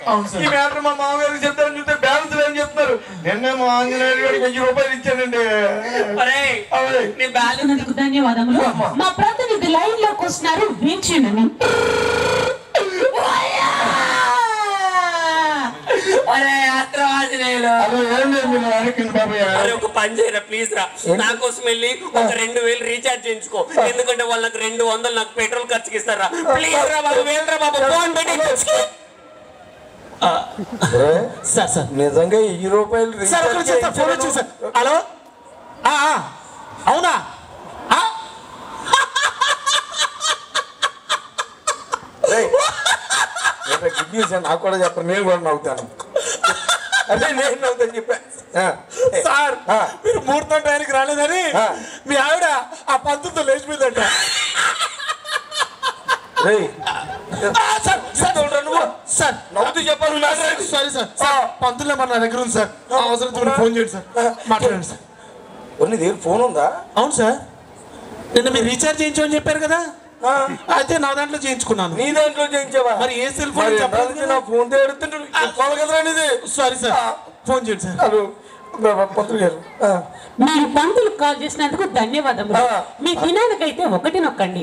ఈ మ్యాటర్ మా మామగారికి చెప్తారని చూస్తే బ్యాలెన్స్ ఏం చెప్తున్నారు. నిన్నే మా ఆంజనేయుడు గారికి 1000 రూపాయలు ఇచ్చానండి. ధన్యవాదములు. మా ప్రతినిధి లైన్ లోకి వస్తున్నారు, వీక్షణని. ఒక పని చేయరా ప్లీజ్ రా, నా కోసం వెళ్ళి ఒక 2000 రీఛార్జ్ చేయించుకో. ఎందుకంటే వాళ్ళకి 200 నాకు పెట్రోల్ ఖర్చుకి ఇస్తారా. ప్లీజ్ రా బాబు, వెళ్ళరా బాబు, ఫోన్ పెట్టి. నిజంగా 1000 రూపాయలు. హలో, అవునా? గుడ్ న్యూస్ నాకు కూడా చెప్పరు, నేను కూడా నవ్వుతాను. అదే నేను నవ్వుతాను చెప్పా. సార్ మీరు ముహూర్తం టైంకి రాలేదని మీ ఆవిడ ఆ పంతులతో లేచిపోయిందంట. సార్ నవ్వుతూ చెప్పాలి. సారీ సార్, పంతులు మన నా దగ్గర ఉంది సార్, అవసరం ఫోన్ చేయండి సార్, మాట్లాడండి సార్. నీ దగ్గర ఫోన్ ఉందా? అవును సార్, నిన్న మీరు రీఛార్జ్ చేయించమని చెప్పారు కదా, అయితే నా దాంట్లో చేయించుకున్నాను. నీ దాంట్లో చేయించావా? మరి ఏ సెల్ ఫోన్ చెప్పాలి? నా ఫోన్ ఎడుతుంటాడు కదా. సారీ సార్, ఫోన్ చేయండి సార్. పంతులు గారు, మీరు పంతులకు కాల్ చేసినందుకు ధన్యవాదములు. మీ దినానికైతే 1 నొక్కండి.